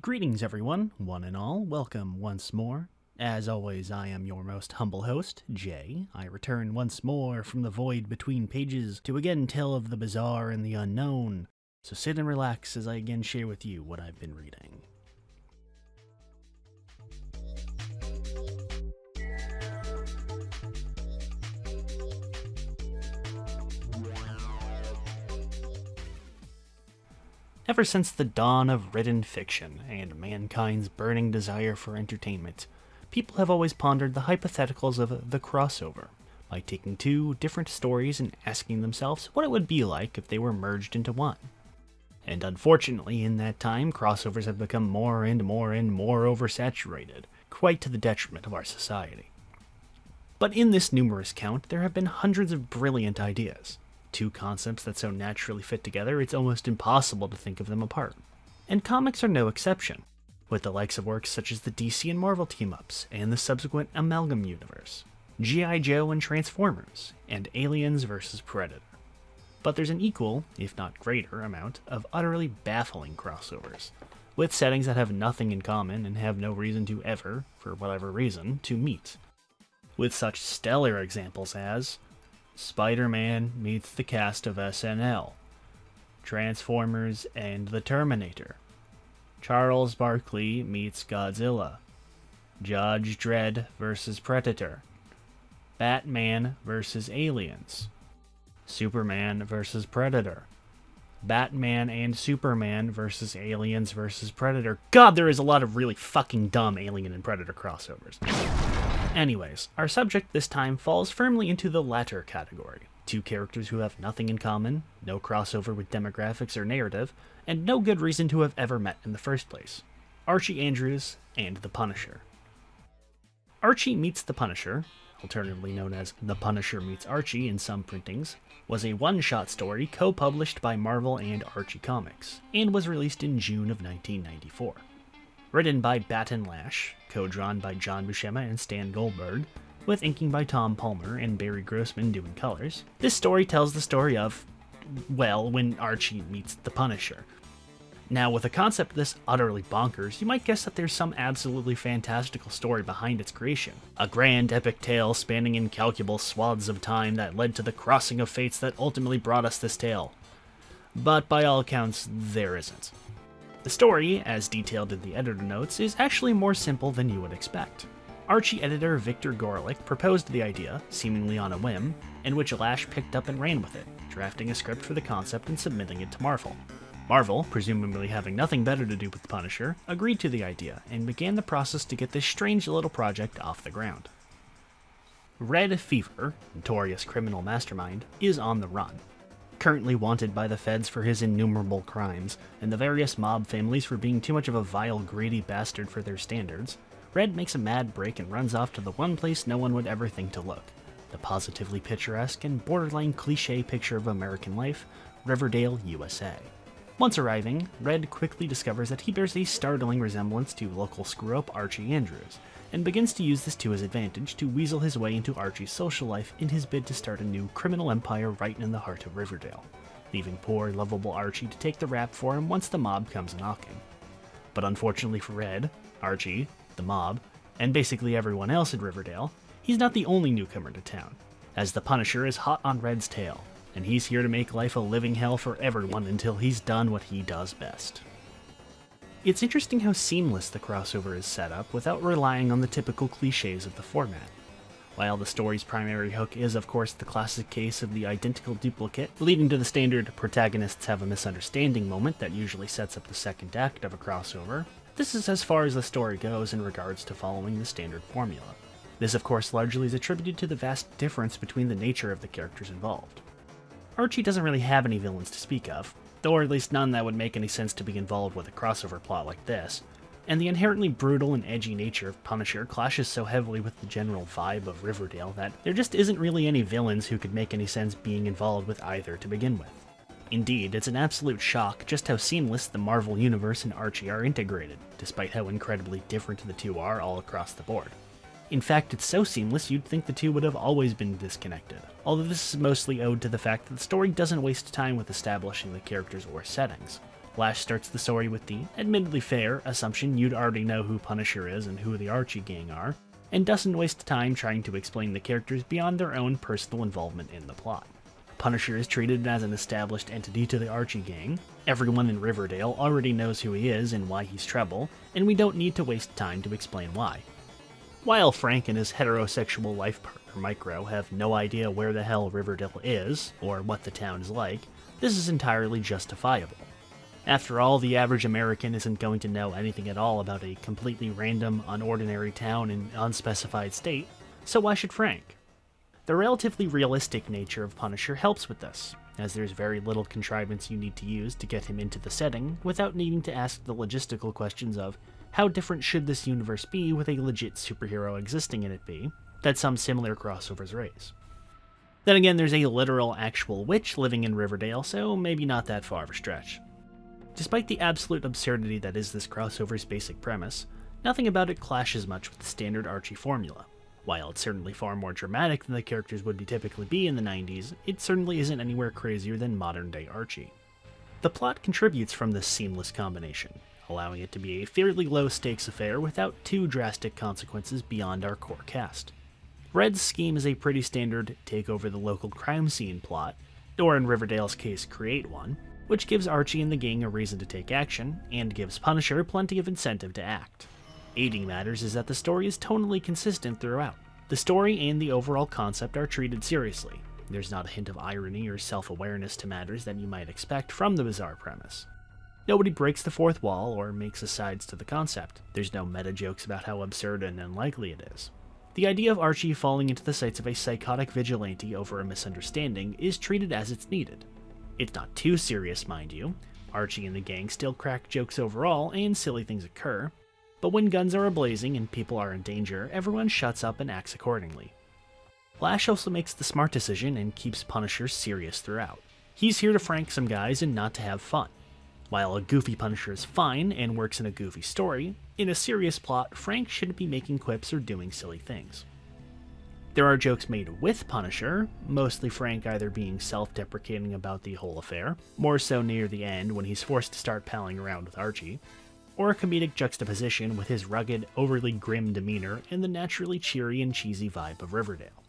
Greetings everyone, one and all, welcome once more. As always, I am your most humble host, Jay. I return once more from the void between pages to again tell of the bizarre and the unknown, so sit and relax as I again share with you what I've been reading. Ever since the dawn of written fiction and mankind's burning desire for entertainment, people have always pondered the hypotheticals of the crossover, by taking two different stories and asking themselves what it would be like if they were merged into one. And unfortunately, in that time, crossovers have become more and more oversaturated, quite to the detriment of our society. But in this numerous count, there have been hundreds of brilliant ideas. Two concepts that so naturally fit together, it's almost impossible to think of them apart. And comics are no exception, with the likes of works such as the DC and Marvel team-ups, and the subsequent Amalgam universe, G.I. Joe and Transformers, and Aliens vs. Predator. But there's an equal, if not greater, amount of utterly baffling crossovers, with settings that have nothing in common and have no reason to ever, for whatever reason, to meet. With such stellar examples as Spider-Man meets the cast of SNL, Transformers and the Terminator, Charles Barkley meets Godzilla, Judge Dredd vs. Predator, Batman vs. Aliens, Superman vs. Predator, Batman and Superman vs. Aliens vs. Predator. God, there is a lot of really fucking dumb Alien and Predator crossovers. Anyways, our subject this time falls firmly into the latter category. Two characters who have nothing in common, no crossover with demographics or narrative, and no good reason to have ever met in the first place. Archie Andrews and the Punisher. Archie Meets the Punisher, alternatively known as The Punisher Meets Archie in some printings, was a one-shot story co-published by Marvel and Archie Comics, and was released in June of 1994. Written by Batten Lash, co-drawn by John Buscema and Stan Goldberg, with inking by Tom Palmer and Barry Grossman doing colors, this story tells the story of, well, when Archie meets the Punisher. Now, with a concept this utterly bonkers, you might guess that there's some absolutely fantastical story behind its creation. A grand epic tale spanning incalculable swaths of time that led to the crossing of fates that ultimately brought us this tale. But by all accounts, there isn't. The story, as detailed in the editor notes, is actually more simple than you would expect. Archie editor Victor Gorelick proposed the idea, seemingly on a whim, in which Lash picked up and ran with it, drafting a script for the concept and submitting it to Marvel. Marvel, presumably having nothing better to do with the Punisher, agreed to the idea and began the process to get this strange little project off the ground. Red Fever, notorious criminal mastermind, is on the run. Currently wanted by the feds for his innumerable crimes, and the various mob families for being too much of a vile, greedy bastard for their standards, Red makes a mad break and runs off to the one place no one would ever think to look, the positively picturesque and borderline cliché picture of American life, Riverdale, USA. Once arriving, Red quickly discovers that he bears a startling resemblance to local screw-up Archie Andrews, and begins to use this to his advantage to weasel his way into Archie's social life in his bid to start a new criminal empire right in the heart of Riverdale, leaving poor, lovable Archie to take the rap for him once the mob comes knocking. But unfortunately for Red, Archie, the mob, and basically everyone else in Riverdale, he's not the only newcomer to town, as the Punisher is hot on Red's tail, and he's here to make life a living hell for everyone until he's done what he does best. It's interesting how seamless the crossover is set up without relying on the typical cliches of the format. While the story's primary hook is, of course, the classic case of the identical duplicate, leading to the standard protagonists have a misunderstanding moment that usually sets up the second act of a crossover, this is as far as the story goes in regards to following the standard formula. This, of course, largely is attributed to the vast difference between the nature of the characters involved. Archie doesn't really have any villains to speak of, or at least none that would make any sense to be involved with a crossover plot like this, and the inherently brutal and edgy nature of Punisher clashes so heavily with the general vibe of Riverdale that there just isn't really any villains who could make any sense being involved with either to begin with. Indeed, it's an absolute shock just how seamless the Marvel Universe and Archie are integrated, despite how incredibly different the two are all across the board. In fact, it's so seamless you'd think the two would have always been disconnected, although this is mostly owed to the fact that the story doesn't waste time with establishing the characters or settings. Lash starts the story with the, admittedly fair, assumption you'd already know who Punisher is and who the Archie gang are, and doesn't waste time trying to explain the characters beyond their own personal involvement in the plot. Punisher is treated as an established entity to the Archie gang. Everyone in Riverdale already knows who he is and why he's trouble, and we don't need to waste time to explain why. While Frank and his heterosexual life partner Micro have no idea where the hell Riverdale is, or what the town is like, this is entirely justifiable. After all, the average American isn't going to know anything at all about a completely random, unordinary town in an unspecified state, so why should Frank? The relatively realistic nature of Punisher helps with this, as there's very little contrivance you need to use to get him into the setting without needing to ask the logistical questions of how different should this universe be with a legit superhero existing in it be, that some similar crossovers raise. Then again, there's a literal actual witch living in Riverdale, so maybe not that far of a stretch. Despite the absolute absurdity that is this crossover's basic premise, nothing about it clashes much with the standard Archie formula. While it's certainly far more dramatic than the characters would typically be in the 90s, it certainly isn't anywhere crazier than modern-day Archie. The plot contributes from this seamless combination, allowing it to be a fairly low-stakes affair without too drastic consequences beyond our core cast. Red's scheme is a pretty standard take over the local crime scene plot, or in Riverdale's case create one, which gives Archie and the gang a reason to take action, and gives Punisher plenty of incentive to act. Aiding matters is that the story is tonally consistent throughout. The story and the overall concept are treated seriously. There's not a hint of irony or self-awareness to matters that you might expect from the bizarre premise. Nobody breaks the fourth wall or makes asides to the concept. There's no meta-jokes about how absurd and unlikely it is. The idea of Archie falling into the sights of a psychotic vigilante over a misunderstanding is treated as it's needed. It's not too serious, mind you. Archie and the gang still crack jokes overall, and silly things occur, but when guns are ablazing and people are in danger, everyone shuts up and acts accordingly. Lash also makes the smart decision and keeps Punisher serious throughout. He's here to frank some guys and not to have fun. While a goofy Punisher is fine and works in a goofy story, in a serious plot, Frank shouldn't be making quips or doing silly things. There are jokes made with Punisher, mostly Frank either being self-deprecating about the whole affair, more so near the end when he's forced to start palling around with Archie, or a comedic juxtaposition with his rugged, overly grim demeanor and the naturally cheery and cheesy vibe of Riverdale.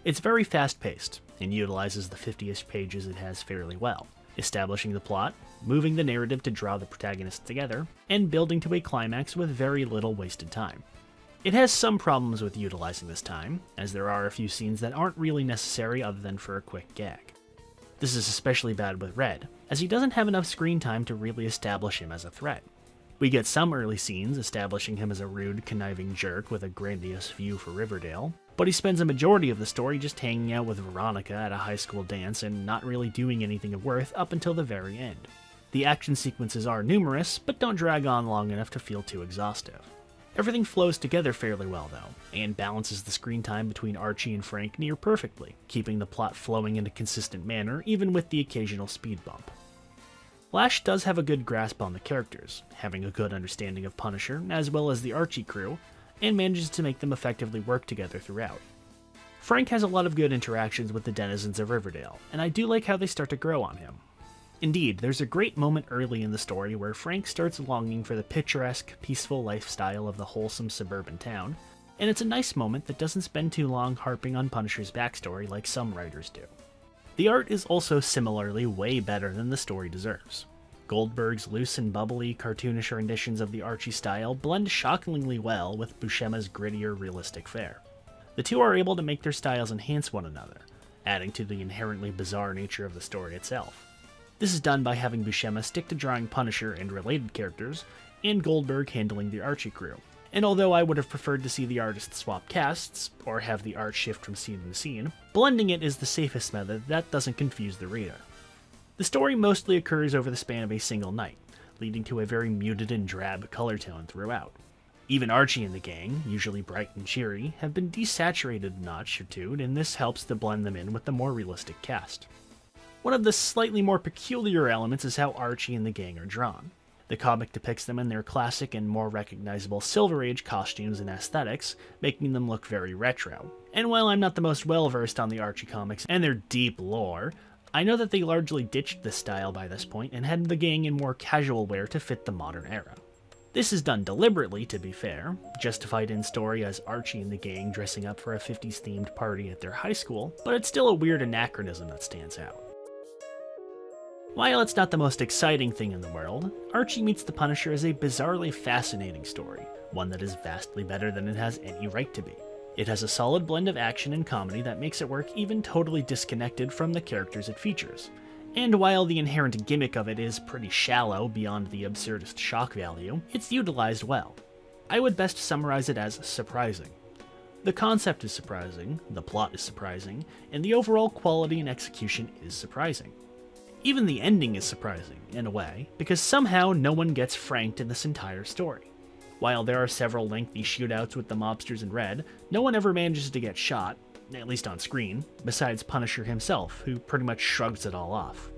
It's very fast-paced, and utilizes the 50-ish pages it has fairly well, establishing the plot, moving the narrative to draw the protagonists together, and building to a climax with very little wasted time. It has some problems with utilizing this time, as there are a few scenes that aren't really necessary other than for a quick gag. This is especially bad with Red, as he doesn't have enough screen time to really establish him as a threat. We get some early scenes establishing him as a rude, conniving jerk with a grandiose view for Riverdale, but he spends a majority of the story just hanging out with Veronica at a high school dance and not really doing anything of worth up until the very end. The action sequences are numerous, but don't drag on long enough to feel too exhaustive. Everything flows together fairly well though, and balances the screen time between Archie and Frank near perfectly, keeping the plot flowing in a consistent manner even with the occasional speed bump. Lash does have a good grasp on the characters, having a good understanding of Punisher as well as the Archie crew, and manages to make them effectively work together throughout. Frank has a lot of good interactions with the denizens of Riverdale, and I do like how they start to grow on him. Indeed, there's a great moment early in the story where Frank starts longing for the picturesque, peaceful lifestyle of the wholesome suburban town, and it's a nice moment that doesn't spend too long harping on Punisher's backstory like some writers do. The art is also similarly way better than the story deserves. Goldberg's loose and bubbly, cartoonish renditions of the Archie style blend shockingly well with Buscema's grittier, realistic fare. The two are able to make their styles enhance one another, adding to the inherently bizarre nature of the story itself. This is done by having Buscema stick to drawing Punisher and related characters, and Goldberg handling the Archie crew. And although I would have preferred to see the artists swap casts, or have the art shift from scene to scene, blending it is the safest method that doesn't confuse the reader. The story mostly occurs over the span of a single night, leading to a very muted and drab color tone throughout. Even Archie and the gang, usually bright and cheery, have been desaturated a notch or two, and this helps to blend them in with the more realistic cast. One of the slightly more peculiar elements is how Archie and the gang are drawn. The comic depicts them in their classic and more recognizable Silver Age costumes and aesthetics, making them look very retro. And while I'm not the most well-versed on the Archie comics and their deep lore, I know that they largely ditched this style by this point and had the gang in more casual wear to fit the modern era. This is done deliberately, to be fair, justified in story as Archie and the gang dressing up for a 50s themed party at their high school, but it's still a weird anachronism that stands out. While it's not the most exciting thing in the world, Archie Meets the Punisher is a bizarrely fascinating story, one that is vastly better than it has any right to be. It has a solid blend of action and comedy that makes it work even totally disconnected from the characters it features. And while the inherent gimmick of it is pretty shallow beyond the absurdist shock value, it's utilized well. I would best summarize it as surprising. The concept is surprising, the plot is surprising, and the overall quality and execution is surprising. Even the ending is surprising, in a way, because somehow no one gets franked in this entire story. While there are several lengthy shootouts with the mobsters in red, no one ever manages to get shot, at least on screen, besides Punisher himself, who pretty much shrugs it all off.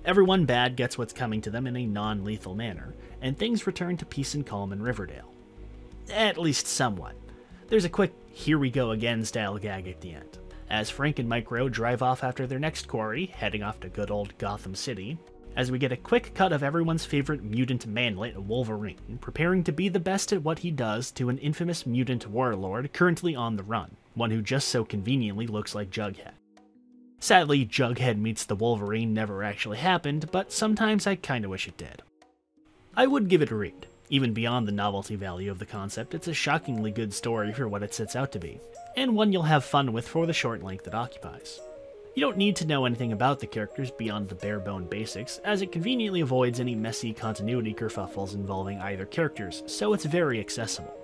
Everyone bad gets what's coming to them in a non-lethal manner, and things return to peace and calm in Riverdale. At least somewhat. There's a quick here we go again style gag at the end, as Frank and Micro drive off after their next quarry, heading off to good old Gotham City, as we get a quick cut of everyone's favorite mutant manlet, Wolverine, preparing to be the best at what he does to an infamous mutant warlord currently on the run, one who just so conveniently looks like Jughead. Sadly, Jughead meets the Wolverine never actually happened, but sometimes I kinda wish it did. I would give it a read. Even beyond the novelty value of the concept, it's a shockingly good story for what it sets out to be, and one you'll have fun with for the short length it occupies. You don't need to know anything about the characters beyond the bare-bone basics, as it conveniently avoids any messy continuity kerfuffles involving either characters, so it's very accessible.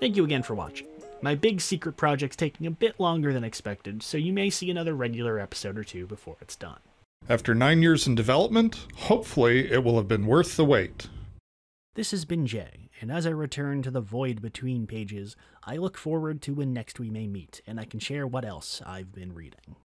Thank you again for watching. My big secret project's taking a bit longer than expected, so you may see another regular episode or two before it's done. After 9 years in development, hopefully it will have been worth the wait. This has been Jay, and as I return to the void between pages, I look forward to when next we may meet, and I can share what else I've been reading.